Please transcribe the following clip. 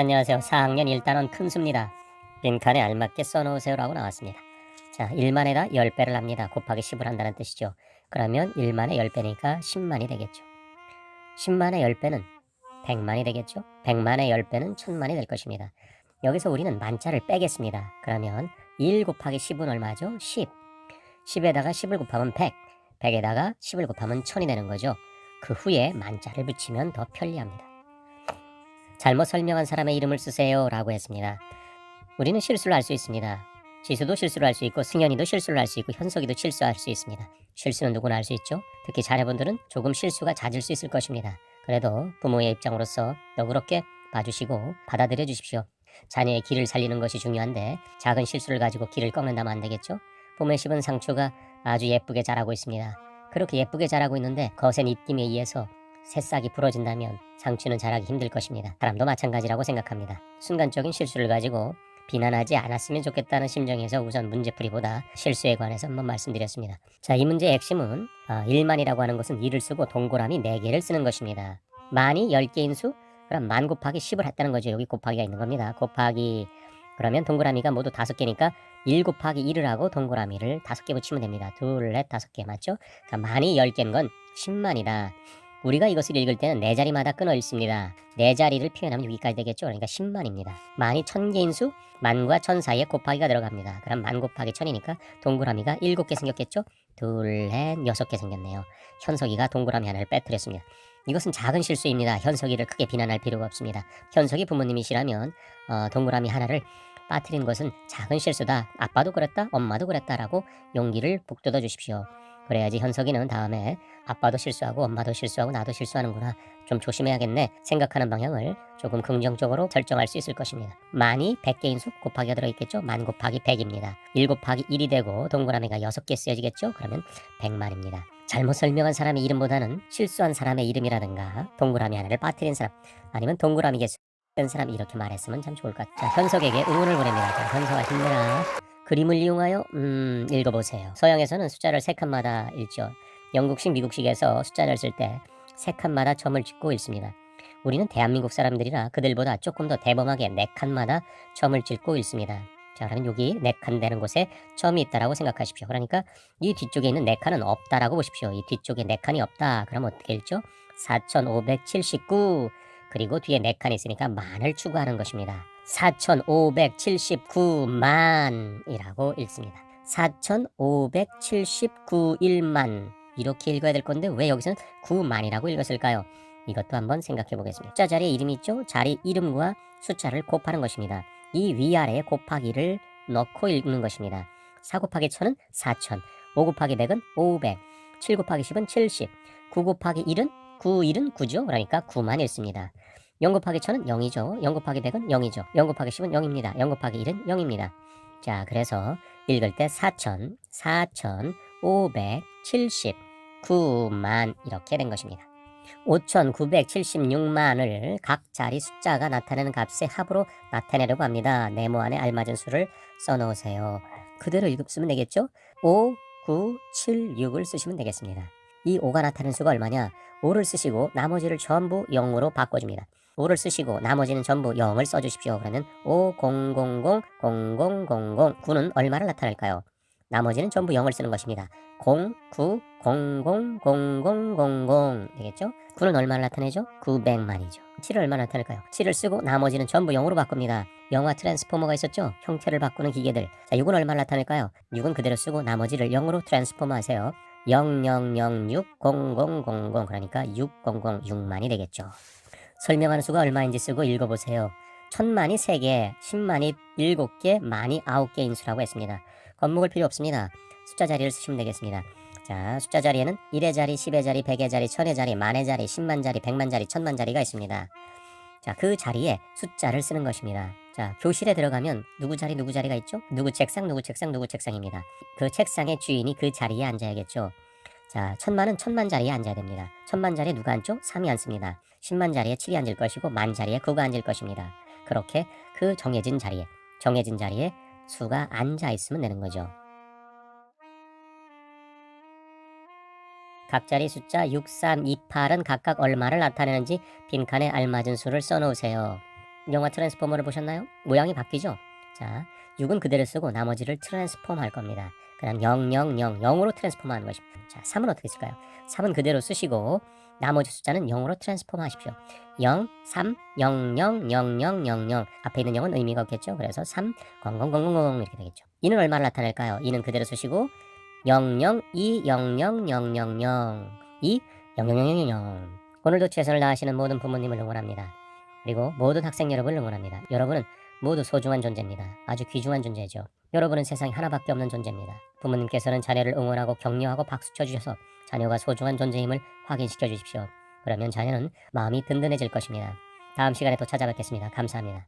안녕하세요. 4학년 1단원 큰수입니다. 빈칸에 알맞게 써놓으세요라고 나왔습니다. 자, 1만에다 10배를 합니다. 곱하기 10을 한다는 뜻이죠. 그러면 1만에 10배니까 10만이 되겠죠. 10만에 10배는 100만이 되겠죠. 100만에 10배는 1000만이 될 것입니다. 여기서 우리는 만자를 빼겠습니다. 그러면 1 곱하기 10은 얼마죠? 10. 10에다가 10을 곱하면 100. 100에다가 10을 곱하면 1000이 되는 거죠. 그 후에 만자를 붙이면 더 편리합니다. 잘못 설명한 사람의 이름을 쓰세요 라고 했습니다. 우리는 실수를 할 수 있습니다. 지수도 실수를 할 수 있고 승현이도 실수를 할 수 있고 현석이도 실수할 수 있습니다. 실수는 누구나 할 수 있죠. 특히 자녀분들은 조금 실수가 잦을 수 있을 것입니다. 그래도 부모의 입장으로서 너그럽게 봐주시고 받아들여 주십시오. 자녀의 길을 살리는 것이 중요한데 작은 실수를 가지고 길을 꺾는다면 안 되겠죠. 봄에 심은 상추가 아주 예쁘게 자라고 있습니다. 그렇게 예쁘게 자라고 있는데 거센 입김에 의해서 새싹이 부러진다면 상추는 자라기 힘들 것입니다. 사람도 마찬가지라고 생각합니다. 순간적인 실수를 가지고 비난하지 않았으면 좋겠다는 심정에서 우선 문제풀이보다 실수에 관해서 한번 말씀드렸습니다. 자, 이 문제의 핵심은 1만이라고 하는 것은 1을 쓰고 동그라미 4개를 쓰는 것입니다. 만이 10개인 수? 그럼 만 곱하기 10을 했다는 거죠. 여기 곱하기가 있는 겁니다. 곱하기 그러면 동그라미가 모두 5개니까 1 곱하기 1을 하고 동그라미를 5개 붙이면 됩니다. 둘, 넷, 5개 맞죠? 그러니까 만이 10개인 건 10만이다. 우리가 이것을 읽을 때는 네 자리마다 끊어 읽습니다. 네 자리를 표현하면 여기까지 되겠죠. 그러니까 10만입니다. 만이 1000개인 수, 만과 1000 사이에 곱하기가 들어갑니다. 그럼 만 곱하기 1000이니까 동그라미가 7개 생겼겠죠. 둘, 넷, 6개 생겼네요. 현석이가 동그라미 하나를 빼뜨렸습니다. 이것은 작은 실수입니다. 현석이를 크게 비난할 필요가 없습니다. 현석이 부모님이시라면 동그라미 하나를 빠뜨린 것은 작은 실수다. 아빠도 그랬다, 엄마도 그랬다라고 용기를 북돋아 주십시오. 그래야지 현석이는 다음에 아빠도 실수하고 엄마도 실수하고 나도 실수하는구나, 좀 조심해야겠네 생각하는 방향을 조금 긍정적으로 설정할 수 있을 것입니다. 만이 100개인 수 곱하기가 들어있겠죠. 만 곱하기 100입니다. 1 곱하기 1이 되고 동그라미가 6개 쓰여지겠죠. 그러면 100만입니다. 잘못 설명한 사람의 이름보다는 실수한 사람의 이름이라든가 동그라미 하나를 빠뜨린 사람 아니면 동그라미 개수 뺀 사람 이렇게 말했으면 참 좋을 것 같아요. 현석에게 응원을 보냅니다. 자, 현석아 힘내라. 그림을 이용하여 읽어보세요. 서양에서는 숫자를 3칸마다 읽죠. 영국식, 미국식에서 숫자를 쓸 때 3칸마다 점을 찍고 읽습니다. 우리는 대한민국 사람들이라 그들보다 조금 더 대범하게 4칸마다 점을 찍고 읽습니다. 자, 그러면 여기 4칸 되는 곳에 점이 있다라고 생각하십시오. 그러니까 이 뒤쪽에 있는 4칸은 없다라고 보십시오. 이 뒤쪽에 4칸이 없다. 그럼 어떻게 읽죠? 4579. 그리고 뒤에 4칸이 있으니까 만을 추구하는 것입니다. 4579만이라고 읽습니다. 4579일만 이렇게 읽어야 될 건데 왜 여기서는 9만이라고 읽었을까요? 이것도 한번 생각해 보겠습니다. 숫자 자리에 이름이 있죠? 자리 이름과 숫자를 곱하는 것입니다. 이 위아래에 곱하기를 넣고 읽는 것입니다. 4 곱하기 1000은 4000, 5 곱하기 100은 500, 7 곱하기 10은 70, 9 곱하기 1은 1은 9죠. 그러니까 9만 읽습니다. 0 곱하기 1000은 0이죠. 0 곱하기 100은 0이죠. 0 곱하기 10은 0입니다. 0 곱하기 1은 0입니다. 자, 그래서 읽을 때 4579만 이렇게 된 것입니다. 5976만을 각 자리 숫자가 나타내는 값의 합으로 나타내려고 합니다. 네모 안에 알맞은 수를 써놓으세요. 그대로 읽으면 되겠죠? 5, 9, 7, 6을 쓰시면 되겠습니다. 이 5가 나타내는 수가 얼마냐? 5를 쓰시고 나머지를 전부 0으로 바꿔줍니다. 5를 쓰시고 나머지는 전부 0을 써주십시오. 그러면 5, 0, 0, 0, 0, 0, 0, 0, 9는 얼마를 나타낼까요? 나머지는 전부 0을 쓰는 것입니다. 0, 9, 0, 0, 0, 0, 0, 0 되겠죠? 9는 얼마를 나타내죠? 900만이죠. 7을 얼마 나타낼까요? 7을 쓰고 나머지는 전부 0으로 바꿉니다. 영화 트랜스포머가 있었죠? 형태를 바꾸는 기계들. 자, 6은 얼마를 나타낼까요? 6은 그대로 쓰고 나머지를 0으로 트랜스포머 하세요. 0006, 0000 그러니까 6006만이 되겠죠. 설명하는 수가 얼마인지 쓰고 읽어보세요. 1000만이 3개, 10만이 7개, 만이 9개인 수라고 했습니다. 겁먹을 필요 없습니다. 숫자 자리를 쓰시면 되겠습니다. 자, 숫자 자리에는 1의 자리, 10의 자리, 100의 자리, 1000의 자리, 만의 자리, 10만 자리, 100만 자리, 1000만 자리가 있습니다. 자, 그 자리에 숫자를 쓰는 것입니다. 자, 교실에 들어가면 누구 자리 누구 자리가 있죠? 누구 책상 누구 책상 누구 책상입니다. 그 책상의 주인이 그 자리에 앉아야겠죠. 자, 1000만은 1000만 자리에 앉아야 됩니다. 1000만 자리에 누가 앉죠? 3이 앉습니다. 10만 자리에 7이 앉을 것이고 만 자리에 9가 앉을 것입니다. 그렇게 그 정해진 자리에 수가 앉아 있으면 되는 거죠. 각 자리 숫자 6, 3, 2, 8은 각각 얼마를 나타내는지 빈칸에 알맞은 수를 써놓으세요. 영화 트랜스포머를 보셨나요? 모양이 바뀌죠? 자, 6은 그대로 쓰고 나머지를 트랜스폼 할 겁니다. 그냥 0, 0, 0, 0으로 트랜스폼 하는 것입니다. 자, 3은 어떻게 쓸까요? 3은 그대로 쓰시고 나머지 숫자는 0으로 트랜스폼 하십시오. 0, 3, 0, 0, 0, 0, 0, 0. 앞에 있는 0은 의미가 없겠죠? 그래서 3, 0, 0, 0, 0, 0 이렇게 되겠죠. 2는 얼마를 나타낼까요? 2는 그대로 쓰시고 0, 0, 2, 0, 0, 0, 0, 0, 2, 0, 0, 0, 0, 0, 0. 오늘도 최선을 다하시는 모든 부모님을 응원합니다. 그리고 모든 학생 여러분을 응원합니다. 여러분은 모두 소중한 존재입니다. 아주 귀중한 존재죠. 여러분은 세상에 하나밖에 없는 존재입니다. 부모님께서는 자녀를 응원하고 격려하고 박수 쳐주셔서 자녀가 소중한 존재임을 확인시켜 주십시오. 그러면 자녀는 마음이 든든해질 것입니다. 다음 시간에 또 찾아뵙겠습니다. 감사합니다.